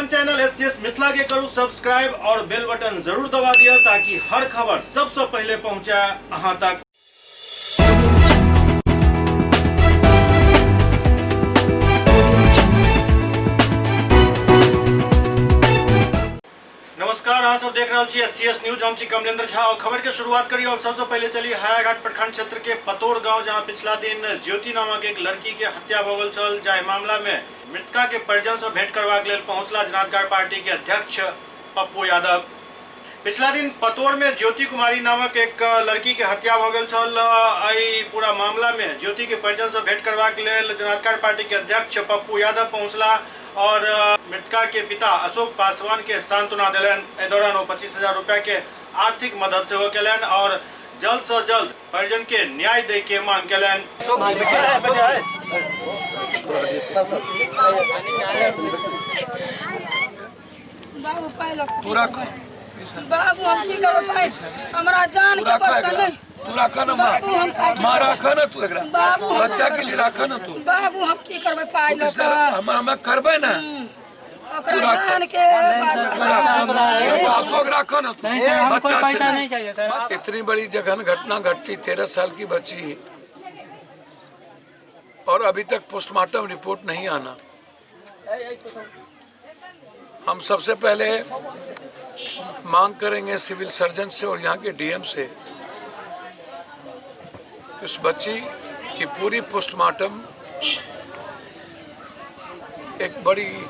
अपन channel SCS Mithila के करू subscribe और बेल बटन जरूर दबा दिया ताकि हर खबर सबसे पहले पहुंचे अहां तक। नमस्कार, अहाँ सब देख रहे छी एससीएस न्यूज। हम छी कमलेंद्र झा और खबर के शुरुआत करिए। और सबसे पहले चलिए हायाघाट प्रखंड क्षेत्र के पतोर गांव, जहां पिछला दिन ज्योति नामक एक लड़की के हत्या भ गेल छल। जाहि मामला में मृतका के परिजन से भेंट करबाक लेल पहुंचला जनाधिकार पार्टी के अध्यक्ष पप्पू यादव। पिछला दिन पतोर में ज्योति कुमारी नामक एक लड़की के हत्या भ गेल छल। एहि पूरा मामला में ज्योति के परिजन से भेंट करबाक लेल जनाधिकार पार्टी के अध्यक्ष पप्पू यादव पहुंचला और मृतका के पिता अशोक पासवान के सांत्वना दिलन। एहि दौरान वो 25,000 रुपया के आर्थिक मदद से केलन और जल्द से जल्द परिजन के न्याय दे के मांग केलन। बाबू हम की करो भाई, हमरा जान के पता नहीं। तू रखा ना माँ रखा ना, तू एकरा बच्चा के लिए रखा ना। तू बाबू हम की करबे पाई लो हम करबे ना। जान के अशोक रखा ना, तू बच्चा पैसा नहीं चाहिए सर। इतनी बड़ी जघन घटना घटती, 13 साल की बच्ची, और अभी तक पोस्टमार्टम रिपोर्ट नहीं आना। हम सबसे पहले मांग करेंगे सिविल सर्जन से और यहाँ के डीएम से, उस बच्ची की पूरी पोस्टमार्टम एक बड़ी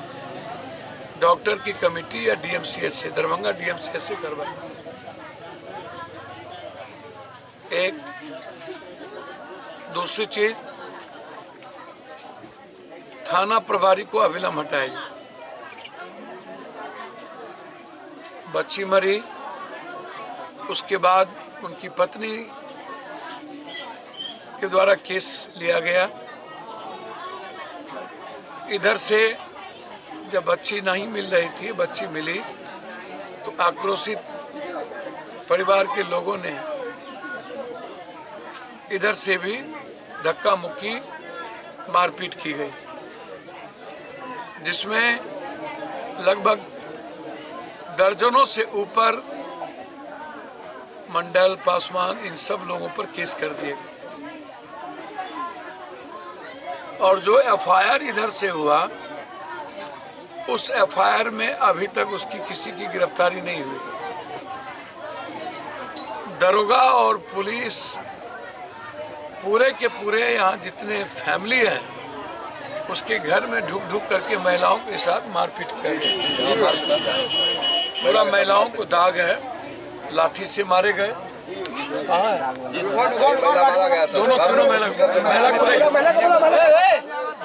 डॉक्टर की कमेटी या डीएमसीएच से, दरभंगा डीएमसीएच से करवाए। एक दूसरी चीज, थाना प्रभारी को अविलंब हटाएगी। बच्ची मरी, उसके बाद उनकी पत्नी के द्वारा केस लिया गया। इधर से जब बच्ची नहीं मिल रही थी, बच्ची मिली तो आक्रोशित परिवार के लोगों ने इधर से भी धक्का मुक्की मारपीट की गई, जिसमें लगभग दर्जनों से ऊपर मंडल, पासवान, इन सब लोगों पर केस कर दिए गए। और जो एफआईआर इधर से हुआ, उस एफआईआर में अभी तक उसकी किसी की गिरफ्तारी नहीं हुई। दरोगा और पुलिस पूरे के पूरे यहाँ जितने फैमिली हैं, उसके घर में ढुक ढुक करके महिलाओं के साथ मारपीट कर गए। पूरा महिलाओं को दाग है, लाठी से मारे गए। दोनों महिला को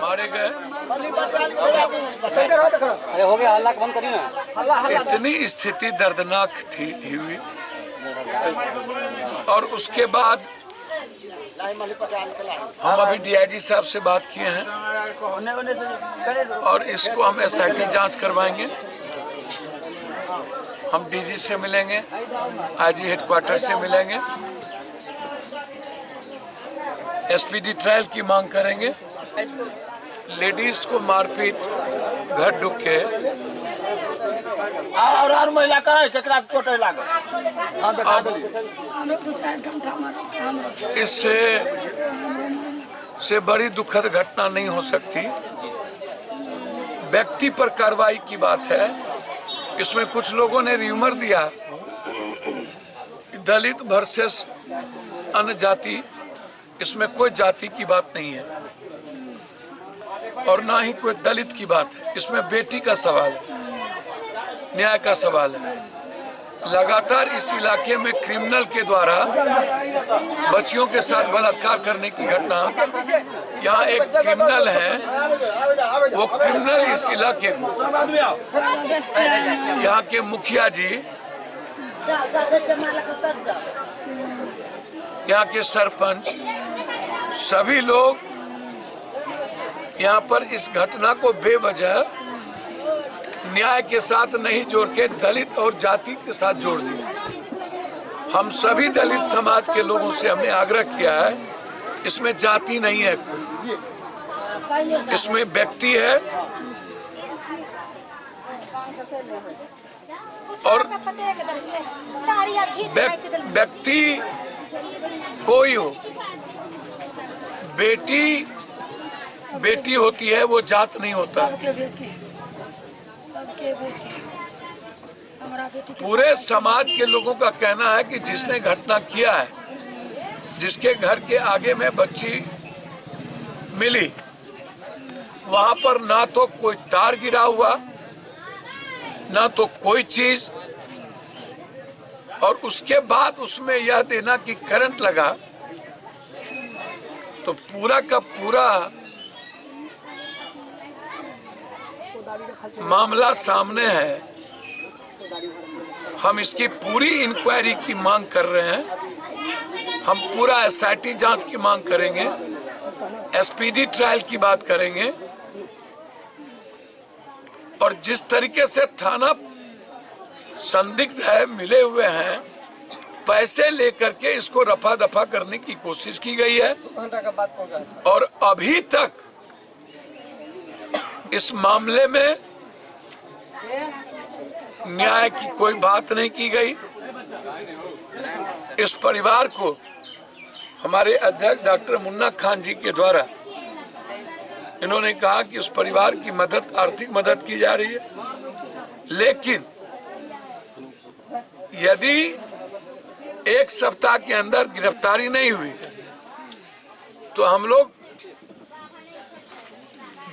मारे गए। अरे हो गया, हल्ला बंद करिए ना। इतनी स्थिति दर्दनाक थी हुई। और उसके बाद हम अभी डीआईजी साहब से बात किए हैं और इसको हम एसआईटी जांच करवाएंगे। हम डीजी से मिलेंगे, आईजी हेडक्वार्टर से मिलेंगे, एसपीडी ट्रायल की मांग करेंगे। लेडीज को मारपीट घर ढुक के और महिला का केकरा चोट लागल। इससे बड़ी दुखद घटना नहीं हो सकती। व्यक्ति पर कार्रवाई की बात है। इसमें कुछ लोगों ने र्यूमर दिया दलित वर्सेस अन्य जाति, इसमें कोई जाति की बात नहीं है और ना ही कोई दलित की बात है। इसमें बेटी का सवाल है, न्याय का सवाल है। लगातार इस इलाके में क्रिमिनल के द्वारा बच्चियों के साथ बलात्कार करने की घटना, यहाँ एक क्रिमिनल है, वो क्रिमिनल इस इलाके को, यहाँ के मुखिया जी, यहाँ के सरपंच, सभी लोग यहाँ पर इस घटना को बेवजह न्याय के साथ नहीं जोड़ के दलित और जाति के साथ जोड़ दिया। हम सभी दलित समाज के लोगों से हमने आग्रह किया है, इसमें जाति नहीं है कोई, इसमें व्यक्ति है और व्यक्ति कोई हो, बेटी होती है, वो जात नहीं होता। सबके बेटी हमारा बेटी पूरे समाज के लोगों का कहना है कि जिसने घटना किया है, जिसके घर के आगे में बच्ची मिली, वहां पर ना तो कोई तार गिरा हुआ, ना तो कोई चीज, और उसके बाद उसमें यह देना कि करंट लगा, तो पूरा का पूरा मामला सामने है। हम इसकी पूरी इंक्वायरी की मांग कर रहे हैं। हम पूरा एसआईटी जांच की मांग करेंगे, एसपीडी ट्रायल की बात करेंगे, और जिस तरीके से थाना संदिग्ध है, मिले हुए हैं, पैसे लेकर के इसको रफा दफा करने की कोशिश की गई है, और अभी तक इस मामले में न्याय की कोई बात नहीं की गई। इस परिवार को हमारे अध्यक्ष डॉक्टर मुन्ना खान जी के द्वारा इन्होंने कहा कि उस परिवार की मदद, आर्थिक मदद की जा रही है, लेकिन यदि एक सप्ताह के अंदर गिरफ्तारी नहीं हुई तो हम लोग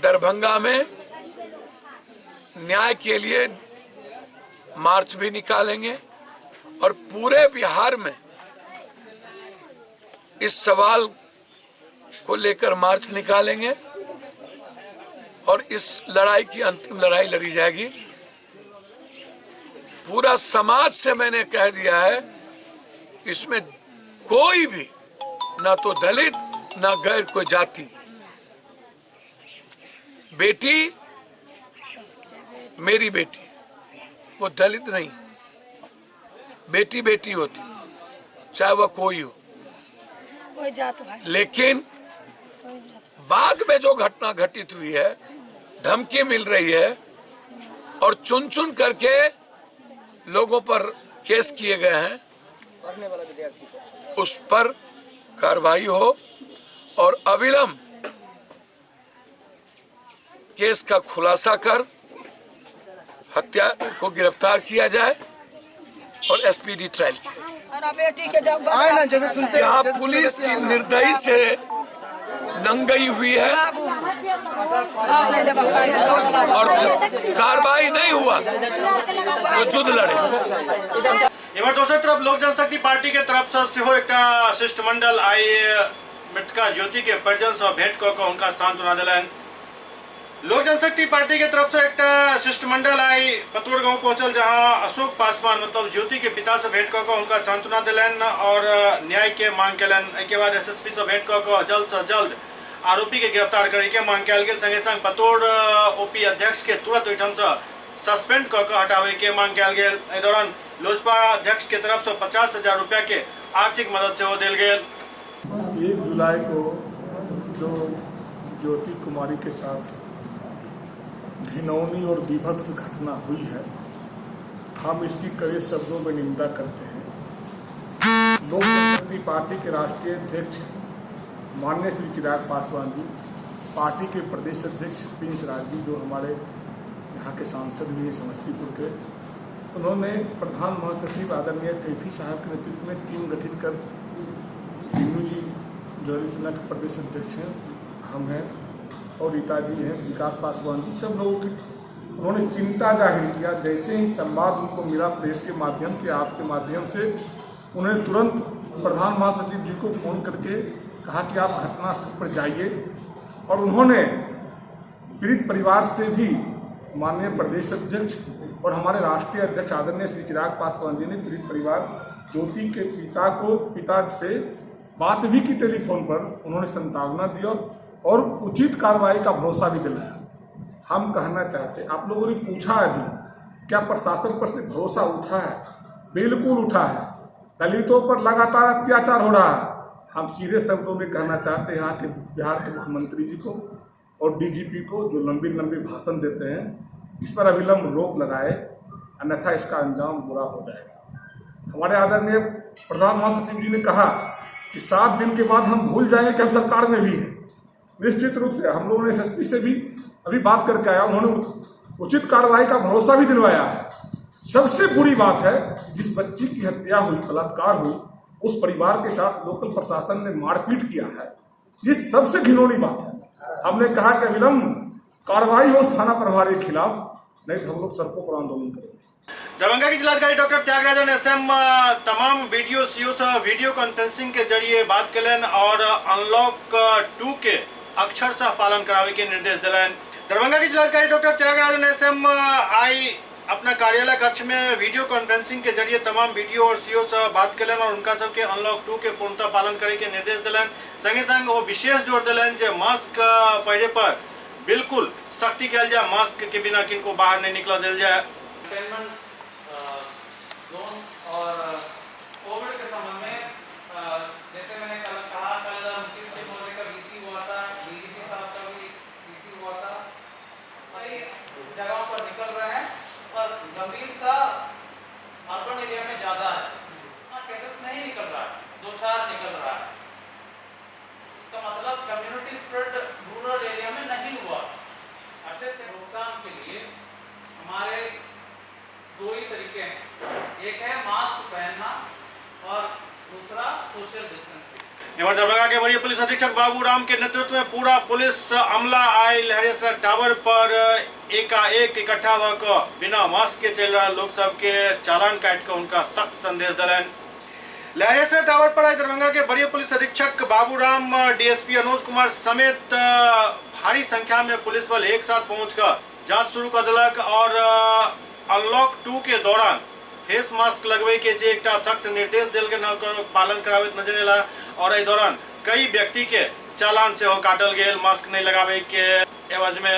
दरभंगा में न्याय के लिए मार्च भी निकालेंगे, और पूरे बिहार में इस सवाल को लेकर मार्च निकालेंगे, और इस लड़ाई की अंतिम लड़ाई लड़ी जाएगी। पूरा समाज से मैंने कह दिया है, इसमें कोई भी, ना तो दलित ना गैर कोई जाति, बेटी मेरी बेटी, वो दलित नहीं, बेटी बेटी होती, चाहे वह कोई हो। कोई जात भाई, लेकिन बाद में जो घटना घटित हुई है, धमकी मिल रही है और चुन चुन करके लोगों पर केस किए गए हैं, उस पर कार्रवाई हो और अविलंब केस का खुलासा कर हत्या को गिरफ्तार किया जाए और एसपीडी ट्रायल किया। हमारा बेटी के जब यहाँ पुलिस की निर्दयी से नंगई हुई है और कार्रवाई नहीं हुआ तो युद्ध लड़े। एवं दोसर तरफ लोक जनशक्ति पार्टी के तरफ से एक शिष्टमंडल आई मृतका ज्योति के परिजन से भेंट कऽ उनका सांत्वना दिलन। लोक जनशक्ति पार्टी के तरफ से एक शिष्टमंडल आई पतोर गांव पहुंचल, जहां अशोक पासवान मतलब ज्योति के पिता से भेंट कऽ उनका सांत्वना दिलन और न्याय के मांग कलन। के बाद एसएसपी से भेंट कऽ जल्द से जल्द आरोपी के गिरफ्तार करे के मांग कल गेल। संगे संग पतोर ओपी अध्यक्ष के तुरंत ओहिठाम से सस्पेंड कऽ हटावे के मांग कल गेल। एहि दौरान लोजपा अध्यक्ष के तरफ से 50,000 रुपया के आर्थिक मदद से देल गेल। 1 जुलाई को जो ज्योति कुमारी के साथ घिनौनी और विभत्स घटना हुई है, हम इसकी कड़े शब्दों में निंदा करते हैं। लोक जनशक्ति पार्टी के राष्ट्रीय अध्यक्ष माननीय श्री चिराग पासवान जी, पार्टी के प्रदेश अध्यक्ष प्रिंस राज जी, जो हमारे यहाँ के सांसद भी हैं समस्तीपुर के, उन्होंने प्रधान महासचिव आदरणीय कैफी साहब के नेतृत्व में टीम गठित कर टीनू जी जो सेना के प्रदेश अध्यक्ष हैं, हम हैं और रीता जी हैं, विकास पासवान जी, सब लोगों की उन्होंने चिंता जाहिर किया। जैसे ही संवाद उनको मिला प्रेस के माध्यम के आपके माध्यम से, उन्होंने तुरंत प्रधान महासचिव जी को फ़ोन करके कहा कि आप घटनास्थल पर जाइए, और उन्होंने पीड़ित परिवार से भी माननीय प्रदेश अध्यक्ष और हमारे राष्ट्रीय अध्यक्ष आदरणीय श्री चिराग पासवान जी ने पीड़ित परिवार ज्योति के पिता से बात भी की टेलीफोन पर। उन्होंने सांत्वना दी और उचित कार्रवाई का भरोसा भी दिलाया। हम कहना चाहते, आप लोगों ने पूछा अभी क्या प्रशासन पर से भरोसा उठा है? बिल्कुल उठा है। दलितों पर लगातार अत्याचार हो रहा है। हम सीधे शब्दों में कहना चाहते हैं यहाँ के बिहार के मुख्यमंत्री जी को और डीजीपी को, जो लंबी लंबी भाषण देते हैं, इस पर अविलंब रोक लगाए, अन्यथा इसका अंजाम बुरा हो जाएगा। हमारे आदरणीय प्रधान महासचिव जी ने कहा कि 7 दिन के बाद हम भूल जाएंगे कि हम सरकार में भी हैं। निश्चित रूप से हम लोगों ने एसएसपी से भी अभी बात करके आया, उन्होंने उचित कार्रवाई का भरोसा भी दिलवाया है। सबसे बुरी बात है जिस बच्ची की हत्या हुई, बलात्कार हुई, उस परिवार के साथ लोकल प्रशासन ने मारपीट किया है। ये सबसे घिनौनी बात है। हमने कहा कि अविलंब कार्रवाई हो उस थाना प्रभारी के खिलाफ, नहीं तो हम लोग सड़कों पर आंदोलन करेंगे। दरभंगा के जिलाधिकारी डॉक्टर त्यागराजन एसएम तमाम बीडीओ सीओ से वीडियो कॉन्फ्रेंसिंग के जरिए बात कलन और अनलॉक 2 के अक्षरशः पालन करावे के निर्देश दिलन। दरभंगा के जिलाधिकारी डॉक्टर त्यागराजन एसएम आई अपना कार्यालय कक्ष में वीडियो कॉन्फ्रेंसिंग के जरिए तमाम बीडीओ और सीओ से बात कलन और उनका सबके अनलॉक 2 के पूर्णतः पालन करे के निर्देश दिलन। संगे संग वो विशेष जोर दिलन जे मास्क पहरे पर बिल्कुल सख्ती कल जाए, मास्क के बिना किनको बाहर नहीं निकला दिल जाए। कंटेनमेंट जोन और कोविड के संबंध में जैसे मैंने कल कहा, कल मुस्लिम लीग मोर्चे का वीसी हुआ था, डीजीपी साहब का भी वीसी हुआ था। कई जगहों पर निकल रहे हैं और गंभीरता अर्बन एरिया में ज्यादा है, केसेस नहीं निकल रहा है, 2-4 निकल रहा है। इसका मतलब कम्युनिटी स्प्रेड रूरल एरिया में नहीं हुआ। अच्छे से रोकथाम के लिए हमारे 2 ही तरीके हैं, एक है मास्क पहनना और दूसरा सोशल डिस्टेंसिंग। दरभंगा के वरीय पुलिस अधीक्षक बाबूराम के नेतृत्व में पूरा पुलिस अमला आई लहरियासराय टावर पर एकाएक इकट्ठा होकर बिना मास्क के चल रहा लोग सब के चालान काट कर उनका सख्त संदेश दिलन। लहरियासराय टावर पर आई दरभंगा के वरीय पुलिस अधीक्षक बाबूराम, डीएसपी अनुज कुमार समेत भारी संख्या में पुलिस बल एक साथ पहुंचकर जांच शुरू कर दिलक और अनलॉक 2 के दौरान फेस मास्क लगवे के जे एक सख्त निर्देश दिल के पालन करावे नजर अला और इस दौरान कई व्यक्ति के चालान से हो काटल गए मास्क नहीं लगावे के एवज में।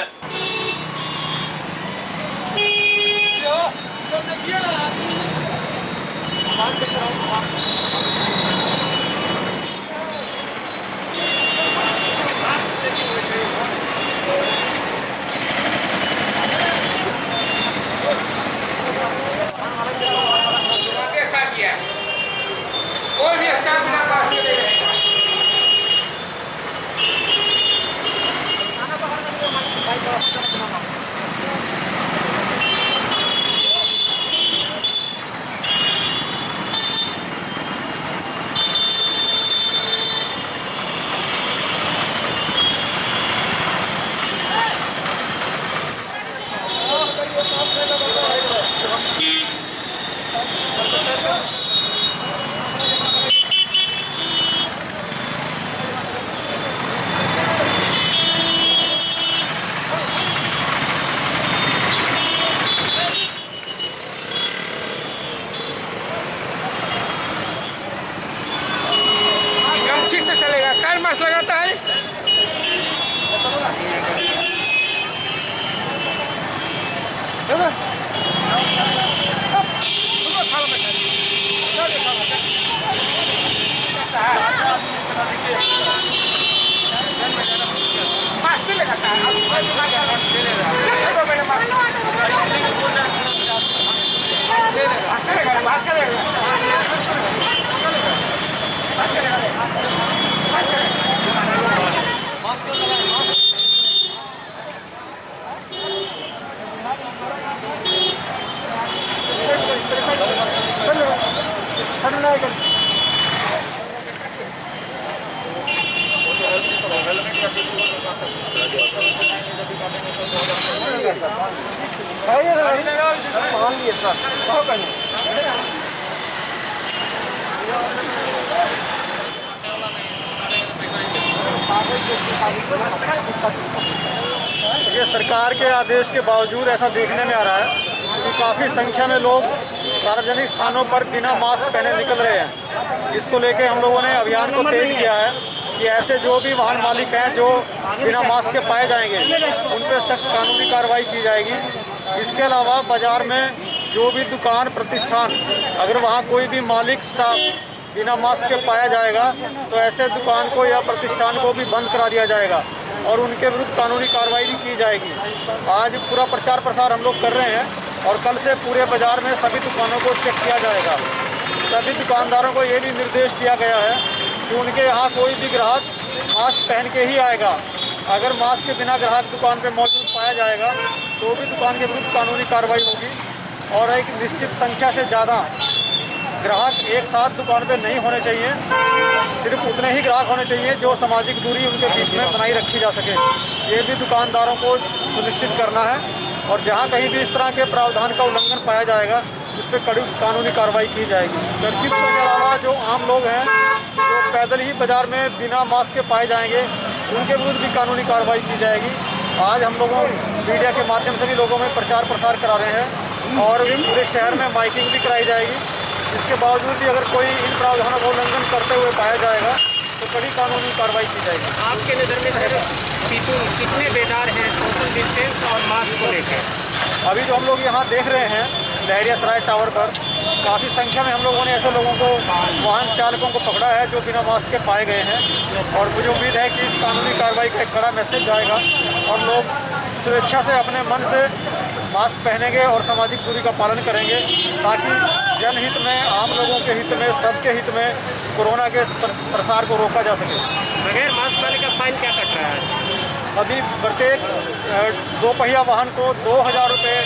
कोई भी स्टाफ बिना पास के ले जाएगा। से चलेगा, कार मास्क लगाता है। मास्क नहीं लगाता ये सरकार के आदेश के बावजूद ऐसा देखने में आ रहा है कि काफ़ी संख्या में लोग सार्वजनिक स्थानों पर बिना मास्क पहने निकल रहे हैं। इसको लेके हम लोगों ने अभियान को तेज किया है कि ऐसे जो भी वाहन मालिक हैं जो बिना मास्क के पाए जाएंगे उन पर सख्त कानूनी कार्रवाई की जाएगी। इसके अलावा बाज़ार में जो भी दुकान प्रतिष्ठान अगर वहाँ कोई भी मालिक स्टाफ बिना मास्क के पाया जाएगा तो ऐसे दुकान को या प्रतिष्ठान को भी बंद करा दिया जाएगा। और उनके विरुद्ध कानूनी कार्रवाई भी की जाएगी। आज पूरा प्रचार प्रसार हम लोग कर रहे हैं और कल से पूरे बाज़ार में सभी दुकानों को चेक किया जाएगा। सभी दुकानदारों को ये भी निर्देश दिया गया है कि उनके यहाँ कोई भी ग्राहक मास्क पहन के ही आएगा। अगर मास्क के बिना ग्राहक दुकान पे मौजूद पाया जाएगा तो भी दुकान के विरुद्ध कानूनी कार्रवाई होगी। और एक निश्चित संख्या से ज़्यादा ग्राहक एक साथ दुकान पे नहीं होने चाहिए, सिर्फ उतने ही ग्राहक होने चाहिए जो सामाजिक दूरी उनके बीच में बनाई रखी जा सके। ये भी दुकानदारों को सुनिश्चित करना है और जहाँ कहीं भी इस तरह के प्रावधान का उल्लंघन पाया जाएगा उस पर कड़ी कानूनी कार्रवाई की जाएगी। जबकि इसके अलावा जो आम लोग हैं जो पैदल ही बाज़ार में बिना मास्क के पाए जाएंगे उनके विरुद्ध भी कानूनी कार्रवाई की जाएगी। आज हम लोगों मीडिया के माध्यम से भी लोगों में प्रचार प्रसार करा रहे हैं और पूरे शहर में माइकिंग भी कराई जाएगी। इसके बावजूद भी अगर कोई इन प्रावधानों का उल्लंघन करते हुए पाया जाएगा तो कड़ी कानूनी कार्रवाई की जाएगी। आपके नज़र में सर कितने बेदार हैं सोशल डिस्टेंस और मास्क को लेकर? अभी जो हम लोग यहाँ देख रहे हैं लहरिया सराय टावर पर काफ़ी संख्या में हम लोगों ने ऐसे लोगों को, वाहन चालकों को पकड़ा है जो बिना मास्क के पाए गए हैं। और मुझे उम्मीद है कि इस कानूनी कार्रवाई का एक बड़ा मैसेज जाएगा और लोग स्वेच्छा से अपने मन से मास्क पहनेंगे और सामाजिक दूरी का पालन करेंगे ताकि जनहित में, आम लोगों के हित में, सबके हित में कोरोना के प्रसार को रोका जा सके। बगैर मास्क वाले का फाइन क्या कट रहा है? अभी प्रत्येक 2 पहिया वाहन को 2000 रुपये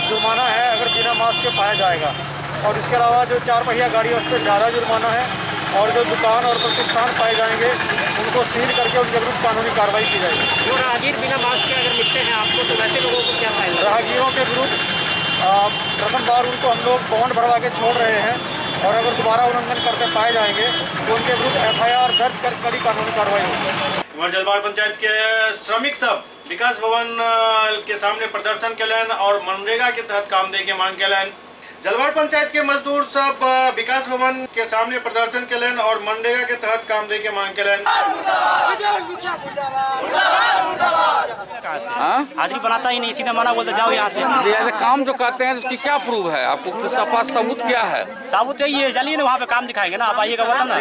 जुर्माना है अगर बिना मास्क के पाया जाएगा। और इसके अलावा जो 4 पहिया गाड़ी है उस पर ज़्यादा जुर्माना है और जो दुकान और प्रतिष्ठान पाए जाएंगे उनको सील करके उनके विरुद्ध कानूनी कार्रवाई की जाएगी। जो राहगीर बिना मास्क के अगर मिलते हैं आपको तो वैसे लोगों को क्या फाइन? राहगीरों के विरुद्ध प्रथम बार उनको हम लोग बॉन्ड भरवा के छोड़ रहे हैं और अगर दोबारा उल्लंघन करते पाए जाएंगे तो उनके विरुद्ध FIR दर्ज कर कड़ी कानूनी कार्रवाई होगी। जलवार पंचायत के श्रमिक सब विकास भवन के सामने प्रदर्शन कलन और मनरेगा के तहत काम दे के मांग कलन। जलवार पंचायत के मजदूर सब विकास भवन के सामने प्रदर्शन कलन और मनरेगा के तहत काम दे के मांग कलन। हाजिरी बनाता ही नहीं, सीधे मना बोलते जाओ यहाँ से। जैसे काम जो करते हैं उसकी क्या प्रूफ है आपको? कुछ पास सबूत क्या है? सबूत यही है, चलिए ना वहाँ पे काम दिखाएंगे ना, आप आइएगा बताओ ना।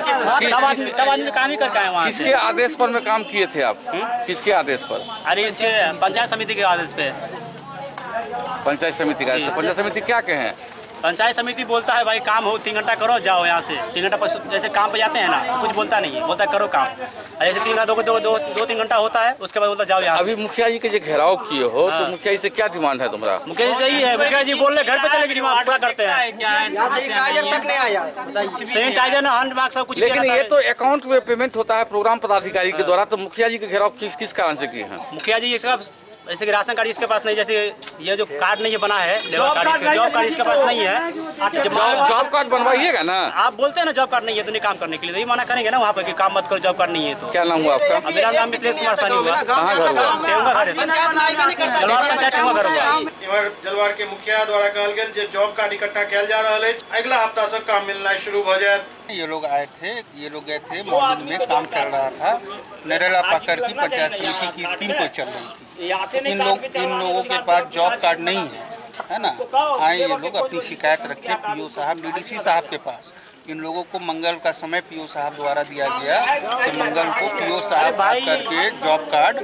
सब आदमी काम ही करके आए वहाँ से। किसके आदेश पर में काम किए थे आप? किसके आदेश पर? अरे इसके पंचायत समिति के आदेश पे। पंचायत समिति का? पंचायत समिति क्या कहें? पंचायत समिति बोलता है भाई काम हो 3 घंटा करो जाओ यहाँ से। 3 घंटा पर जैसे काम पे जाते हैं ना तो कुछ बोलता नहीं है, बोलता है करो काम। जैसे 2-3 घंटा होता है उसके बाद बोलता जाओ यहाँ से। अभी मुखिया जी के जो घेराव किए हो तो मुखिया जी से क्या डिमांड है तुम्हारा? मुखिया जी सही है, मुखिया जी बोल रहे घर पे चले डिमांड पूरा करते हैं। सैनिटाइजर ना हैंड मास्क सब कुछ। लेकिन ये तो अकाउंट में पेमेंट होता है प्रोग्राम पदाधिकारी के द्वारा, तो मुखिया जी के घेराव किस कारण से किए हैं? मुखिया जी इसका जैसे कि राशन कार्ड इसके पास नहीं, जैसे ये जो कार्ड नहीं बना है जॉब कार्ड इसके पास नहीं है। जॉब कार्ड बनवाइएगा ना। आप बोलते हैं ना जॉब कार्ड नहीं है तो नहीं काम करने के लिए, तो ये मना करेंगे ना वहाँ पे कि काम मत करो जॉब कार्ड नहीं है तो। क्या नाम हुआ आपका? मेरा नाम मिथिलेश कुमार सानी हुआ। कहाँ घर हुआ? टेउंगा घर है, जलवार पंचायत टेउंगा घर हुआ। इमहर जलवार के मुखिया द्वारा कहल गेल जे जॉब कार्ड इकट्ठा कैल जा रहा है, अगला हफ्ता से काम मिलना शुरू हो जाए। ये लोग आए थे, ये लोग गए थे मॉर्निंग में, काम चल रहा था, नरेला पाकर की पंचायत समिति की स्कीम कोई चल रही थी। इन लोगों के पास जॉब कार्ड नहीं है ना। आए ये लोग अपनी शिकायत रखे PO साहब, DDC साहब के पास। इन लोगों को मंगल का समय PO साहब द्वारा दिया गया कि मंगल को PO साहब करके जॉब कार्ड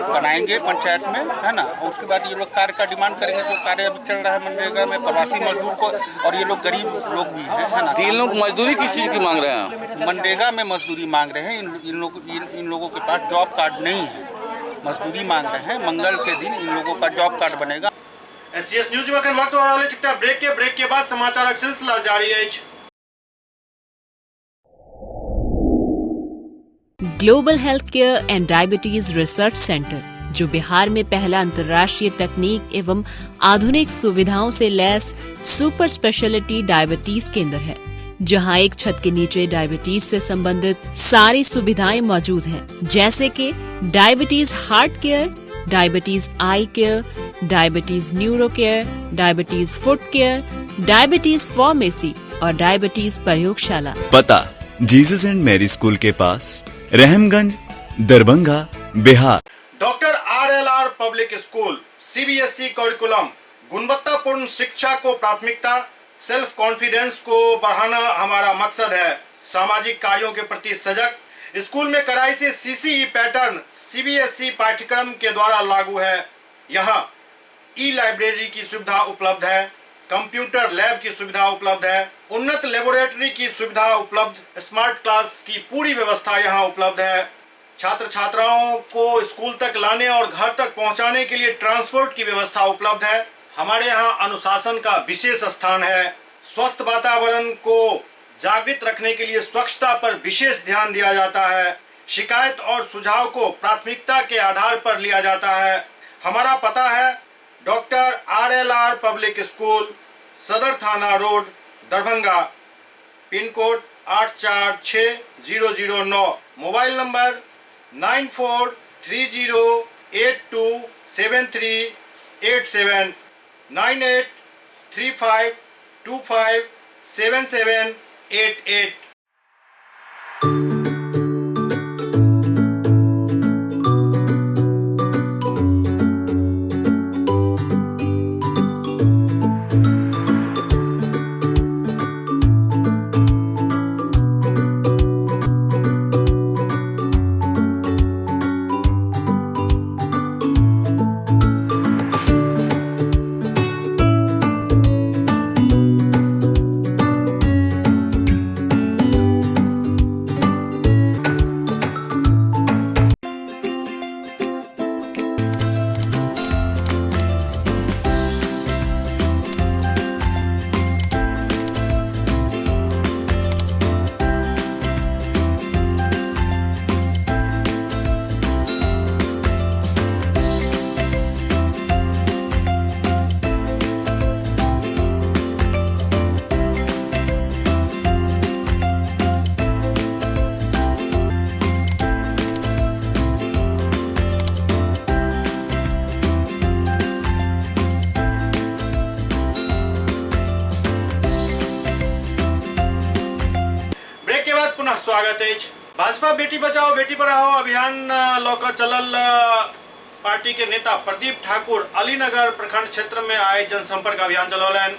बनाएंगे पंचायत में, है ना। उसके बाद ये लोग कार्य का डिमांड करेंगे। जो कार्य अभी चल रहा है मनरेगा में प्रवासी मजदूर को, और ये लोग गरीब लोग भी हैं, है ना। 3 लोग मजदूरी किस चीज़ की मांग रहे हैं? मनरेगा में मजदूरी मांग रहे हैं। इन लोगों के पास जॉब कार्ड नहीं है, मजदूरी मांग रहे हैं। मंगल के दिन इन लोगों का जॉब कार्ड बनेगा। SCS न्यूज में वक्त हो रहा है ब्रेक के बाद समाचार का सिलसिला जारी है। Global health care and diabetes research centre, जो बिहार में पहला अंतर्राष्ट्रीय तकनीक एवं आधुनिक सुविधाओं से लैस सुपर स्पेशलिटी डायबिटीज केंद्र है, जहां एक छत के नीचे डायबिटीज से संबंधित सारी सुविधाएं मौजूद हैं, जैसे कि diabetes heart care, diabetes eye care, diabetes neuro care, diabetes foot care, diabetes pharmacy और डायबिटीज प्रयोगशाला। पता जीसस एंड मैरी स्कूल के पास, Rahamganj, Darbhanga, Bihar. Doctor RLR public school CBSE curriculum, गुणवत्तापूर्ण शिक्षा को प्राथमिकता, सेल्फ कॉन्फिडेंस को बढ़ाना हमारा मकसद है। सामाजिक कार्यों के प्रति सजग, स्कूल में कड़ाई से CCE पैटर्न CBSE पाठ्यक्रम के द्वारा लागू है। यहाँ ई-लाइब्रेरी की सुविधा उपलब्ध है, कंप्यूटर लैब की सुविधा उपलब्ध है, उन्नत लेबोरेटरी की सुविधा उपलब्ध, स्मार्ट क्लास की पूरी व्यवस्था यहाँ उपलब्ध है। छात्र छात्राओं को स्कूल तक लाने और घर तक पहुंचाने के लिए ट्रांसपोर्ट की व्यवस्था उपलब्ध है। हमारे यहाँ अनुशासन का विशेष स्थान है। स्वस्थ वातावरण को जागृत रखने के लिए स्वच्छता पर विशेष ध्यान दिया जाता है। शिकायत और सुझाव को प्राथमिकता के आधार पर लिया जाता है। हमारा पता है डॉक्टर RLR पब्लिक स्कूल, सदर थाना road, Darbhanga, pin code 846009, mobile number 9430827387, 9835257788। स्वागत है। भाजपा बेटी बचाओ बेटी पढ़ाओ अभियान लौकर चलल पार्टी के नेता प्रदीप ठाकुर अलीनगर प्रखंड क्षेत्र में आए जनसंपर्क अभियान चलौलन।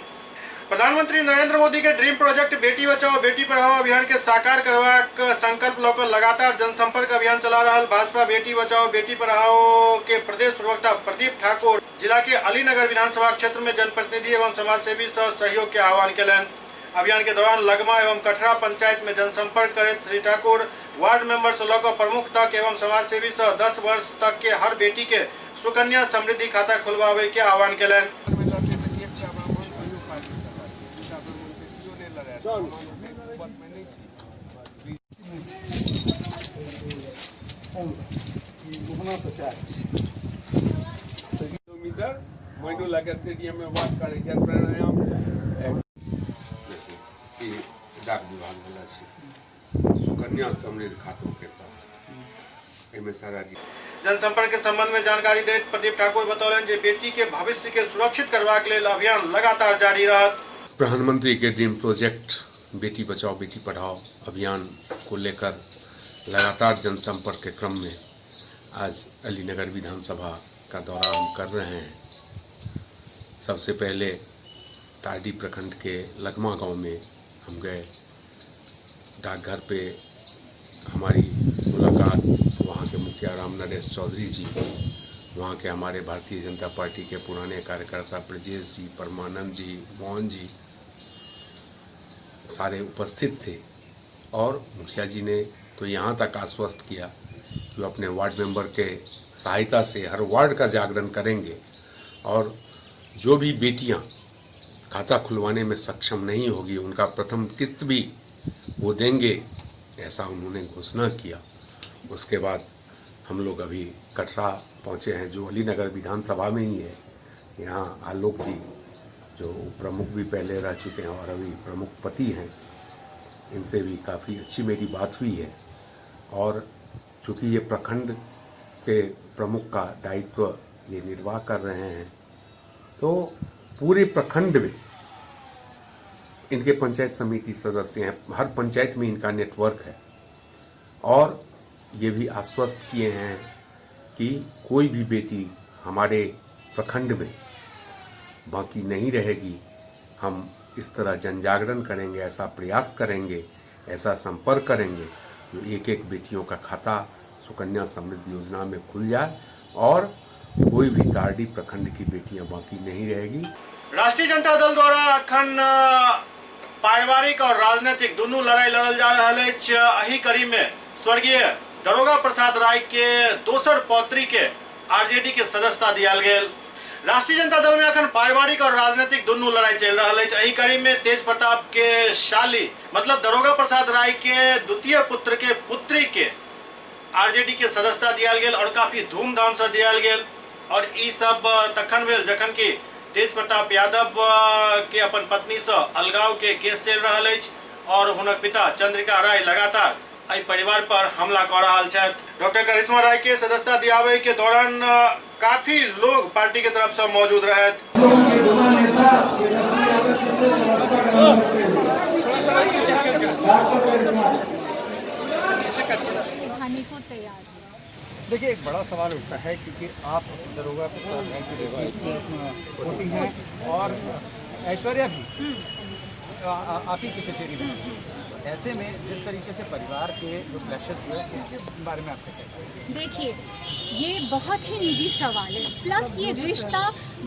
प्रधानमंत्री नरेंद्र मोदी के ड्रीम प्रोजेक्ट बेटी बचाओ बेटी पढ़ाओ अभियान के साकार करवाक संकल्प लौकर लगातार जनसंपर्क अभियान चला रहा। भाजपा बेटी बचाओ बेटी पढ़ाओ के प्रदेश प्रवक्ता प्रदीप ठाकुर जिला के अलीनगर विधानसभा क्षेत्र में जनप्रतिनिधि एवं समाज सेवी सह सहयोग के आह्वान कलन। अभियान के दौरान लगमा एवं कठरा पंचायत में जनसंपर्क करे श्री ठाकुर वार्ड मेंबर से लेकर प्रमुख तक एवं समाज सेवी सह 10 वर्ष तक के हर बेटी के सुकन्या समृद्धि खाता खुलवावे के आह्वान कलन। किलोमीटर महीनों लगे स्टेडियम में बात करे प्राणायाम डाक विभाग वाला सुकन्या समृद्धि खातों के साथ सारा जनसंपर्क के संबंध में जानकारी देते प्रदीप ठाकुर बतौलन जे बेटी के भविष्य के सुरक्षित करवा के लिए अभियान लगातार जारी रहत। प्रधानमंत्री के ड्रीम प्रोजेक्ट बेटी बचाओ बेटी पढ़ाओ अभियान को लेकर लगातार जनसंपर्क के क्रम में आज अलीनगर विधानसभा का दौरा हम कर रहे हैं। सबसे पहले तारडी प्रखंड के लगमा गांव में हम गए। डाकघर पे हमारी मुलाकात वहाँ के मुखिया राम नरेश चौधरी जी, वहाँ के हमारे भारतीय जनता पार्टी के पुराने कार्यकर्ता ब्रजेश जी, परमानंद जी, मोहन जी सारे उपस्थित थे। और मुखिया जी ने तो यहाँ तक आश्वस्त किया कि वो अपने वार्ड मेंबर के सहायता से हर वार्ड का जागरण करेंगे और जो भी बेटियाँ खाता खुलवाने में सक्षम नहीं होगी उनका प्रथम किस्त भी वो देंगे, ऐसा उन्होंने घोषणा किया। उसके बाद हम लोग अभी कटरा पहुँचे हैं जो अलीनगर विधानसभा में ही है। यहाँ आलोक जी जो प्रमुख भी पहले रह चुके हैं और अभी प्रमुख पति हैं, इनसे भी काफ़ी अच्छी मेरी बात हुई है। और चूँकि ये प्रखंड के प्रमुख का दायित्व ये निर्वाह कर रहे हैं तो पूरे प्रखंड में इनके पंचायत समिति सदस्य हैं, हर पंचायत में इनका नेटवर्क है। और ये भी आश्वस्त किए हैं कि कोई भी बेटी हमारे प्रखंड में बाकी नहीं रहेगी। हम इस तरह जन जागरण करेंगे, ऐसा प्रयास करेंगे, ऐसा संपर्क करेंगे जो एक एक बेटियों का खाता सुकन्या समृद्धि योजना में खुल जाए और कोई भी तारडी प्रखंड की बेटियां बाकी नहीं रहेगी। राष्ट्रीय जनता दल द्वारा अखन पारिवारिक और राजनीतिक दोनों लड़ाई लड़ल जा रहा है। एही कड़ी में स्वर्गीय दरोगा प्रसाद राय के दोसर पौत्री के आरजेडी के सदस्यता दियाल गेल। राष्ट्रीय जनता दल में अखन पारिवारिक और राजनीतिक दोनों लड़ाई चल रहा है। एही कड़ी में तेज प्रताप के शाली मतलब दरोगा प्रसाद राय के द्वितीय पुत्र के पुत्री के आरजेडी के सदस्यता दियाल गेल और काफी धूमधाम से दियाल गेल। और ई सब तखन भेल जखन की तेज प्रताप यादव के अपन पत्नी से अलगाव के केस चल रहा है और हुनक पिता चंद्रिका राय लगातार एहि परिवार पर हमला कर रहा है। डॉक्टर करिश्मा राय के सदस्यता दियावे के दौरान काफी लोग पार्टी के तरफ से मौजूद रहे। देखिए, एक बड़ा सवाल उठता है क्योंकि आप दरोगा प्रसाद राय की बेटी होती हैं और ऐश्वर्या भी आप ही की चचेरी बेटी। ऐसे में जिस तरीके से परिवार के जो प्रेशर हुआ इसके बारे में आपका क्या कहना है? देखिए, ये बहुत ही निजी सवाल है। प्लस ये रिश्ता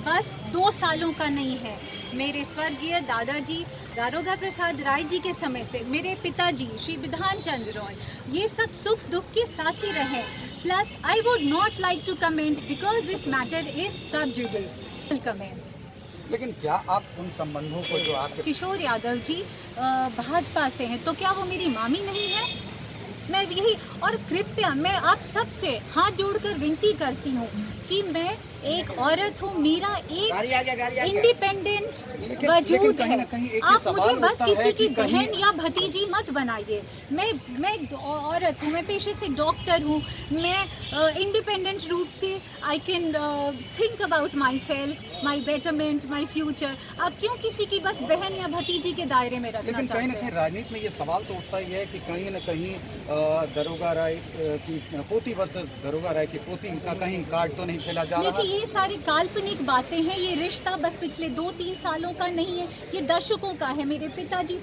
बस 2 सालों का नहीं है। मेरे स्वर्गीय दादाजी दारोगा प्रसाद राय जी के समय से मेरे पिताजी श्री विधान चंद्र रॉय ये सब सुख दुख के साथ ही रहे। Plus I would not like to comment because this matter is sub judice comment. लेकिन क्या आप उन संबंधों को जो आपके किशोर यादव जी भाजपा से हैं तो क्या वो मेरी मामी नहीं है? मैं यही और कृपया मैं आप सबसे हाथ जोड़कर विनती करती हूँ कि मैं एक औरत हूँ, मेरा एक इंडिपेंडेंट वजूद है। आप मुझे बस किसी की बहन या भतीजी मत बनाइए। मैं औरत हूँ, मैं पेशे से डॉक्टर हूँ, मैं इंडिपेंडेंट रूप से I can think about my self, my betterment, my future. आप क्यों किसी की बस बहन या भतीजी के दायरे में रखना चाहते हैं? कहीं ना कहीं राजनीति में ये सवाल तो उठता ही है कि कहीं ना कहीं दरोगा राय की पोती वर्सेस दरोगा राय की पोती का कहीं कार्ड तो नहीं खेला जा रहा। ये सारी काल्पनिक बातें हैं। ये रिश्ता बस पिछले 2-3 सालों का नहीं है, ये दशकों का है। मेरे पिताजी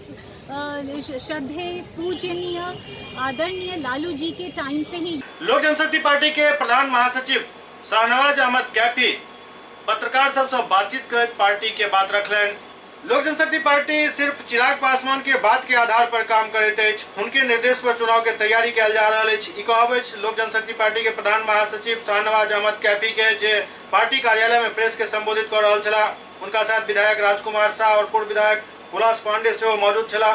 श्रद्धेय पूजनीय आदरणीय लालू जी के टाइम से ही। लोक जनशक्ति पार्टी के प्रधान महासचिव शाहनवाज अहमद कैफी पत्रकार सबसे बातचीत करते पार्टी के बात रखलन। लोक जनशक्ति पार्टी सिर्फ चिराग पासवान के बात के आधार पर काम करते अछि, उनके निर्देश पर चुनाव के तैयारी कल जा रहा है। कहब लोक जनशक्ति पार्टी के प्रधान महासचिव शाहनवाज अहमद कैफी के जे पार्टी कार्यालय में प्रेस के संबोधित कर रहा छला। उनका साथ विधायक राजकुमार शाह और पूर्व विधायक हुलास पांडे से मौजूद छला।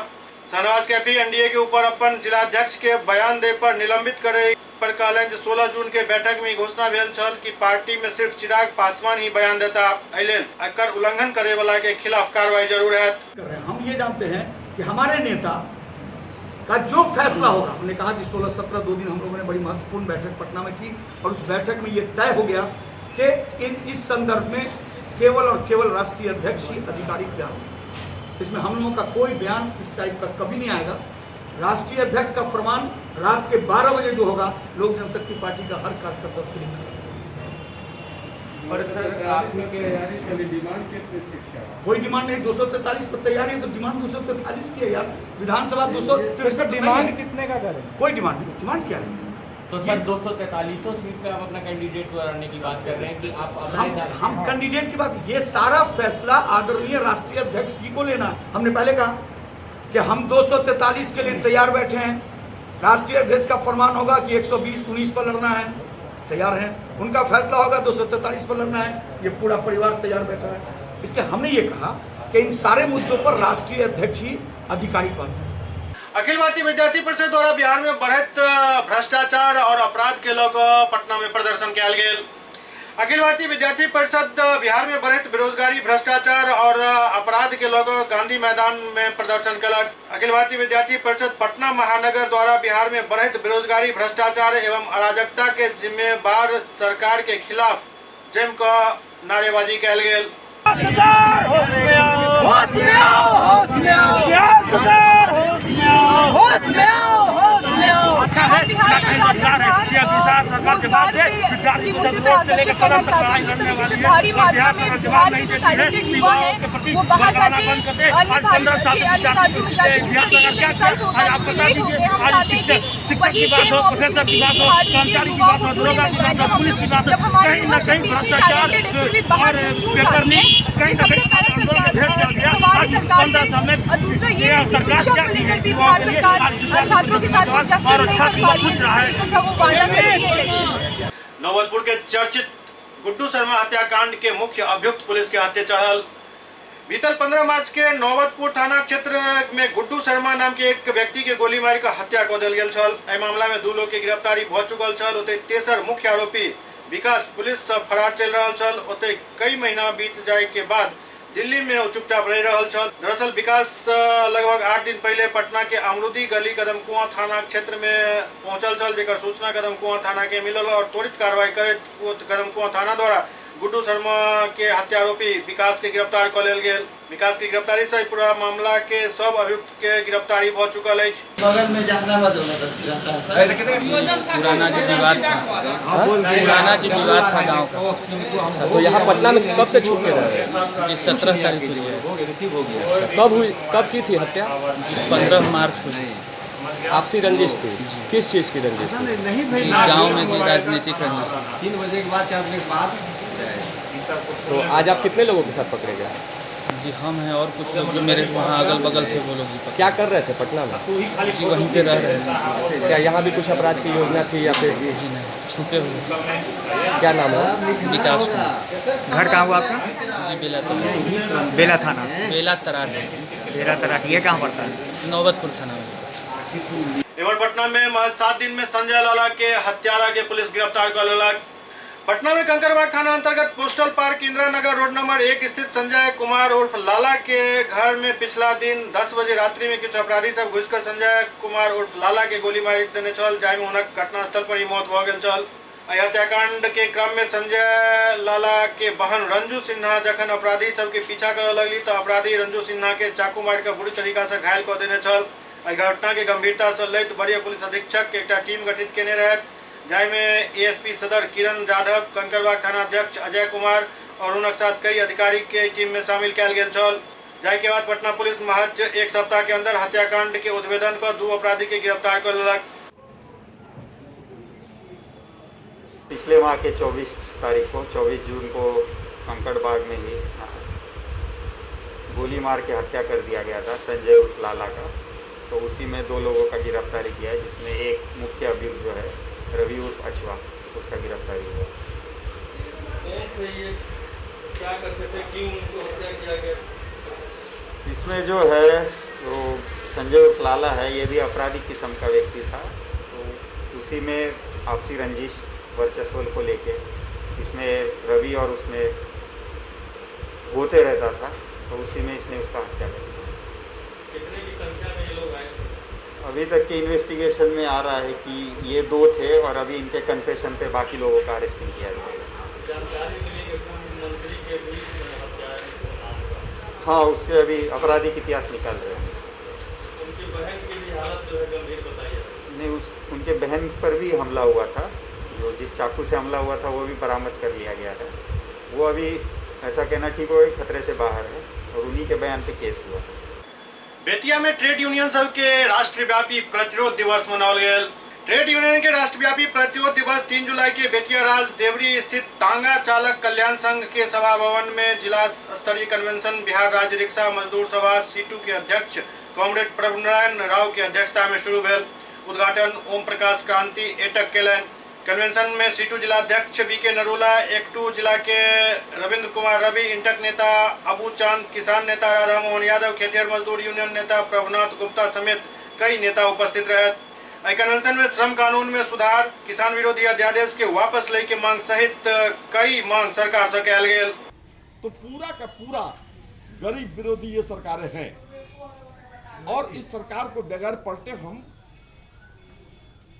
शाहनवाज कैफी एनडीए के ऊपर अपन जिलाध्यक्ष के बयान दे पर निलंबित करे पर कहलन जे 16 जून के बैठक में घोषणा भेल छल कि पार्टी में सिर्फ चिराग पासवान ही बयान देता, एकर उल्लंघन करे वाला के खिलाफ कार्रवाई जरूर है। हम ये जानते हैं कि हमारे नेता का जो फैसला होगा, हमने कहा कि 16-17 2 दिन हम लोगों ने बड़ी महत्वपूर्ण बैठक पटना में की और उस बैठक में ये तय हो गया कि इस संदर्भ में केवल और केवल राष्ट्रीय अध्यक्ष ही आधिकारिक बयान, इसमें हम लोगों का कोई बयान इस टाइप का कभी नहीं आएगा। राष्ट्रीय अध्यक्ष का फरमान रात के 12 बजे जो होगा, लोक जनशक्ति पार्टी का हर कार्यकर्ता उसको लिखेगा। कोई डिमांड नहीं, 243 पर तैयारी है तो डिमांड 243 की है यार। विधानसभा 263 डिमांड कितने का करें? कोई डिमांड नहीं। डिमांड क्या है? तो सर 243 सीट पे आप अपना कैंडिडेट बनाने की बात कर रहे हैं कि आप हम कैंडिडेट की बात, ये सारा फैसला आदरणीय राष्ट्रीय अध्यक्ष जी को लेना। हमने पहले कहा कि हम 243 के लिए तैयार बैठे हैं। राष्ट्रीय अध्यक्ष का फरमान होगा कि 120-19 पर लड़ना है, तैयार हैं। उनका फैसला होगा 243 पर लड़ना है, ये पूरा परिवार तैयार बैठा है। इसलिए हमने ये कहा कि इन सारे मुद्दों पर राष्ट्रीय अध्यक्ष ही आधिकारिक बात करें। अखिल भारतीय विद्यार्थी परिषद द्वारा बिहार में बढ़त भ्रष्टाचार और अपराध के लोग पटना में प्रदर्शन किया गेल। अखिल भारतीय विद्यार्थी परिषद बिहार में बढ़त बेरोजगारी, भ्रष्टाचार और अपराध के लोग गांधी मैदान में प्रदर्शन कलक। अखिल भारतीय विद्यार्थी परिषद पटना महानगर द्वारा बिहार में बढ़त बेरोजगारी, भ्रष्टाचार एवं अराजकता के जिम्मेवार सरकार के खिलाफ जम का नारेबाजी कल गेल। अच्छा है। बिहार सरकार रोजगार के मुद्दे पे आकर्षित करना चाहती है। जिस तरीके से भारी मात्रा में बिहार के जो टैलेंटेड युवा है वो बाहर जाके अन्य राज्यों में जाके जिस तरीके से रिजल्ट होता है लेट होते हैं, हम चाहते हैं कि वही सेम अपॉर्चुनिटी बिहार के युवाओं को क्यों नहीं मिल रहा है। जब हमारे युवा शक्ति इतनी टैलेंटेड है फिर भी बाहर से क्यों जाती है, ये सबसे पहले सवाल सरकार से। और दूसरा ये है कि शिक्षा को लेकर भी बिहार सरकार छात्रों के साथ जस्टिस नहीं कर पा रही है जिस तरीके का वो वादा कर रही है इलेक्शन। नौबतपुर के चर्चित गुड्डू शर्मा हत्याकांड के मुख्य अभियुक्त पुलिस के हाथे चढ़ल। बीतल 15 मार्च के नौबतपुर थाना क्षेत्र में गुड्डू शर्मा नाम के एक व्यक्ति के गोली मारी का हत्या कर दिल गेल छल। एहि मामला में 2 लोग के गिरफ्तारी भ चुकल छल। ओते तेसर मुख्य आरोपी विकास पुलिस से फरार चल रहा छल। ओते कई महीना बीत जाए के बाद दिल्ली में चुपचाप रह रहा छल। दरअसल विकास लगभग 8 दिन पहले पटना के अमरूदी गली कदमकुआं थाना क्षेत्र में पहुंचल छल, जेकर सूचना कदमकुआं थाना के मिलल और त्वरित कार्रवाई करे कदमकुआं थाना द्वारा गुड्डू शर्मा के हत्यारोपी विकास के गिरफ्तार कर लेल गेल। विकास की गिरफ्तारी से पूरा मामला के सब अभियुक्त के गिरफ्तारी भ चुकल है। बगल में जहानाबाद रहता है सर। पुराना जो विवाद था गांव का, तो यहाँ पटना में कब से छूट के रह रहे हैं? ये 17 तारीख को है। कब की थी हत्या? 15 मार्च को। आपसी रंजिश थी? किस चीज़ की रंजिश थी? गांव में जी राजनीतिक रंजिश। 3 बजे के बाद 4 बजे के बाद। तो आज आप कितने लोगों के साथ पकड़े गए? जी हम हैं और कुछ लोग जो मेरे वहाँ अगल बगल थे वो लोग जी। क्या कर रहे थे पटना में? जी वहीं पे रह रहे हैं। क्या यहाँ भी कुछ अपराध की योजना थी या फिर? जी नहीं, छुपे हुए। क्या नाम है? विकास कुमार। घर कहाँ हुआ आपका? जी बेला तरार। बेला थाना? बेला तरार। बेला तरार ये कहाँ पड़ता है? नौबतपुर थाना में। एवं पटना में महज 7 दिन में संजय लाला के हत्यारा के पुलिस गिरफ्तार कर लेलक। पटना में कंकड़बाग थाना अंतर्गत postal park Indira Nagar road number 1 स्थित संजय कुमार उर्फ लाला के घर में पिछला दिन 10 बजे रात्रि में कुछ अपराधी सब घुसकर संजय कुमार उर्फ लाला के गोली मारी देने चल, जाय में हुनक घटनास्थल पर ही मौत भ गेल छल। हत्याकांड के क्रम में संजय लाला के बहन रंजू सिन्हा जखन अपराधी सब के पीछा कर लगली तो अपराधी रंजू सिन्हा के चाकू मार कर बुरी तरीका से घायल कर देने छल। घटना के गंभीरता से लैत वरीय पुलिस अधीक्षक एक टीम गठित केने रहत, जाय में एएसपी सदर किरण यादव, कंकड़बाग थाना अध्यक्ष अजय कुमार और उनके साथ कई अधिकारी के टीम में शामिल किया गेल छल। जाय के बाद पटना पुलिस महज 1 सप्ताह के अंदर हत्याकांड के उद्भेदन कर 2 अपराधी के गिरफ्तार कर लेलक। पिछले माह के 24 तारीख को 24 जून को कंकड़बाग में ही गोली मार के हत्या कर दिया गया था संजय उर्फ लाला का। तो उसी में 2 लोगों का गिरफ्तारी किया है, जिसमें एक मुख्य अभियुक्त जो है रवि उर्फ अछवा, उसका गिरफ्तारी हुआ। क्या करते थे, क्यों उनको हत्या किया गया? इसमें जो है वो संजय उर्फ लाला है, ये भी अपराधी किस्म का व्यक्ति था। तो उसी में आपसी रंजिश वर्चस्व को लेके इसमें रवि और उसमें होते रहता था, तो उसी में इसने उसका हत्या कर दिया। कितने की संख्या में ये लोग आए? अभी तक के इन्वेस्टिगेशन में आ रहा है कि ये 2 थे और अभी इनके कन्फेशन पे बाकी लोगों का अरेस्टिंग किया गया। जानकारी मिली कि पूर्व मंत्री के भी हत्या है। हाँ, उसके अभी आपराधिक इतिहास निकाल रहे हैं। उनकी बहन की भी हालत जो है गंभीर बताई है। नहीं, उनके बहन पर भी हमला हुआ था, जो जिस चाकू से हमला हुआ था वो भी बरामद कर लिया गया है। वो अभी ऐसा कहना ठीक हो खतरे से बाहर है और उन्हीं के बयान पे केस हुआ। बेतिया में ट्रेड यूनियन सब के राष्ट्रव्यापी प्रतिरोध दिवस मनाओल गेल। ट्रेड यूनियन के राष्ट्रव्यापी प्रतिरोध दिवस 3 जुलाई के बेतिया राज देवरी स्थित तांगा चालक कल्याण संघ के सभा भवन में जिला स्तरीय कन्वेंशन बिहार राज्य रिक्शा मजदूर सभा सीटू के अध्यक्ष कॉमरेड प्रभुनारायण राव की अध्यक्षता में शुरू भेल। उद्घाटन ओम प्रकाश क्रांति एटक केलन। कन्वेंशन में सीटू जिला अध्यक्ष बीके नरूला, एकटू जिला के रविंद्र कुमार रवि, इंटक नेता अबू चांद, किसान नेता राधा मोहन यादव, खेतिहर मजदूर यूनियन नेता प्रभुनाथ गुप्ता समेत कई नेता उपस्थित रहे। कन्वेंशन में श्रम कानून में सुधार, किसान विरोधी अध्यादेश के वापस ले के मांग सहित कई मांग सरकार से कयल गेल। तो पूरा का पूरा गरीब विरोधी ये सरकारें हैं और इस सरकार को बगैर पलटे हम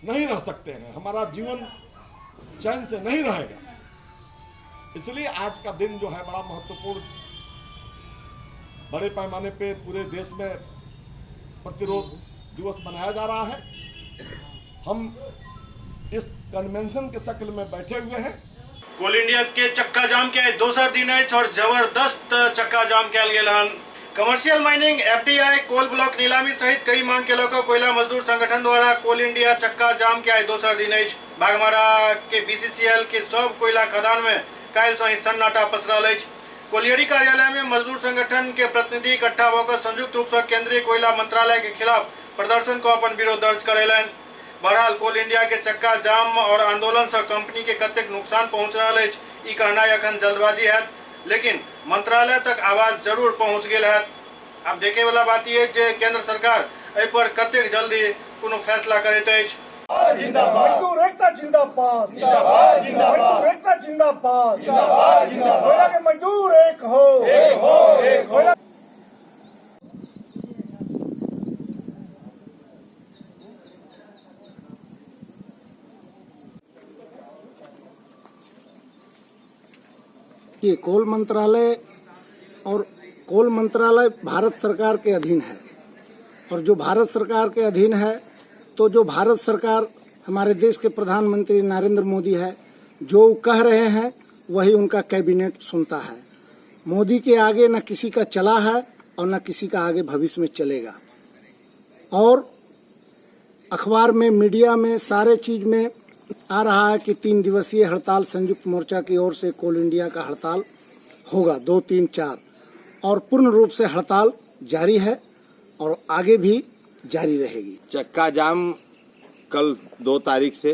नहीं रह सकते हैं, हमारा जीवन चैन से नहीं रहेगा। इसलिए आज का दिन जो है बड़ा महत्वपूर्ण, बड़े पैमाने पे पूरे देश में प्रतिरोध दिवस मनाया जा रहा है हम इस कन्वेंशन के शक्ल में बैठे हुए हैं। कोल इंडिया के चक्का जाम के आइ दोसर दिन अछि और जबरदस्त चक्का जाम कयल गेल हन। Commercial mining, FDI, coal block नीलामी सहित कई मांग के लऽ कोयला मजदूर संगठन द्वारा कोल इंडिया चक्का जाम के आइ दोसर दिन अछि। बाघमारा के बीसीसीएल के सब कोयला खदान में काल्हि सँ ही सन्नाटा पसरल अछि। कोलियरी कार्यालय में मजदूर संगठन के प्रतिनिधि इकट्ठा होकर संयुक्त रूप से केंद्रीय कोयला मंत्रालय के खिलाफ प्रदर्शन को अपन विरोध दर्ज करेलनि। बहरहाल कोल इंडिया के चक्का जाम और आंदोलन से कंपनी के कतेक नुकसान पहुंच रहा है, ई कहना अखन जल्दबाजी है, लेकिन मंत्रालय तक आवाज जरूर पहुंच गेल है। अब देखे वाला बात ये जे केंद्र सरकार एहि पर कतेक जल्दी कोनो फैसला करैत अछि। मजदूर एकता जिंदाबाद, जिंदाबाद, जिंदाबाद, एकता जिंदाबाद, जिंदाबाद, जिंदाबाद, कोयला के मजदूर एक हो, एक हो, एक हो। ये कोल मंत्रालय और कोल मंत्रालय भारत सरकार के अधीन है, और जो भारत सरकार के अधीन है तो जो भारत सरकार हमारे देश के प्रधानमंत्री नरेंद्र मोदी है, जो कह रहे हैं वही उनका कैबिनेट सुनता है। मोदी के आगे न किसी का चला है और न किसी का आगे भविष्य में चलेगा। और अखबार में, मीडिया में, सारे चीज में आ रहा है कि 3 दिवसीय हड़ताल संयुक्त मोर्चा की ओर से कोल इंडिया का हड़ताल होगा 2, 3, 4, और पूर्ण रूप से हड़ताल जारी है और आगे भी जारी रहेगी। चक्का जाम कल 2 तारीख से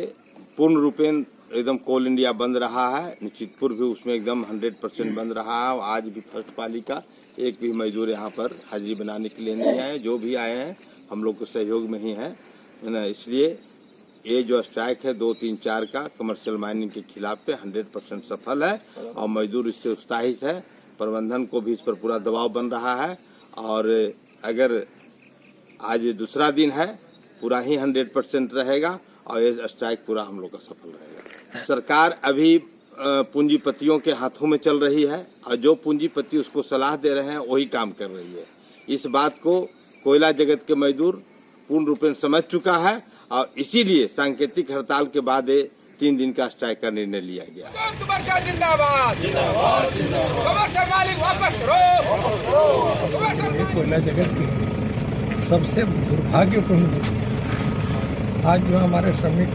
पूर्ण रूपेण एकदम कोल इंडिया बंद रहा है। निश्चितपुर भी उसमें एकदम 100% बंद रहा है। आज भी फर्स्ट पाली का एक भी मजदूर यहाँ पर हाजिरी बनाने के लिए नहीं आए। जो भी आए हैं हम लोग के सहयोग में ही है ना। इसलिए ये जो स्ट्राइक है 2, 3, 4 का कमर्शियल माइनिंग के खिलाफ पे 100% सफल है और मजदूर इससे उत्साहित है। प्रबंधन को भी इस पर पूरा दबाव बन रहा है और अगर आज दूसरा दिन है पूरा ही 100% रहेगा और ये स्ट्राइक पूरा हम लोग का सफल रहेगा। सरकार अभी पूंजीपतियों के हाथों में चल रही है और जो पूंजीपति उसको सलाह दे रहे हैं वही काम कर रही है। इस बात को कोयला जगत के मजदूर पूर्ण रूपेण समझ चुका है और इसीलिए सांकेतिक हड़ताल के बाद 3 दिन का स्ट्राइक का निर्णय लिया गया। कोयला जगत की सबसे दुर्भाग्यपूर्ण आज जो हमारे श्रमिक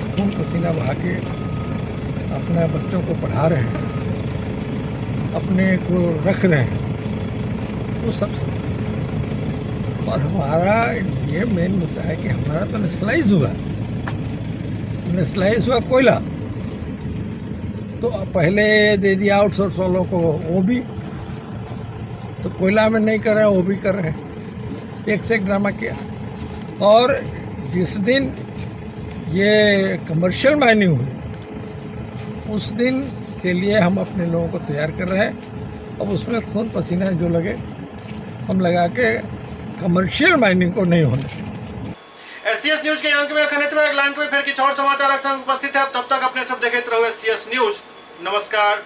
खून पसीना बहा के अपने बच्चों को पढ़ा रहे हैं, अपने को रख रहे हैं, वो सब और हमारा ये मेन मुद्दा है कि हमारा तो नेशनलाइज हुआ कोयला, तो पहले दे दिया आउटसोर्स वालों को, वो भी तो कोयला में नहीं कर रहे हैं, वो भी कर रहे हैं। एक से एक ड्रामा किया और जिस दिन ये कमर्शियल माइनिंग हुई उस दिन के लिए हम अपने लोगों को तैयार कर रहे हैं। अब उसमें खून पसीना जो लगे हम लगा के कमर्शियल माइनिंग को नहीं होने। एससीएस न्यूज के अंक में खनित्व लाइन पे फिर कुछ और समाचार उपस्थित है। तब तक अपने सब देखते रहो एससीएस न्यूज। नमस्कार।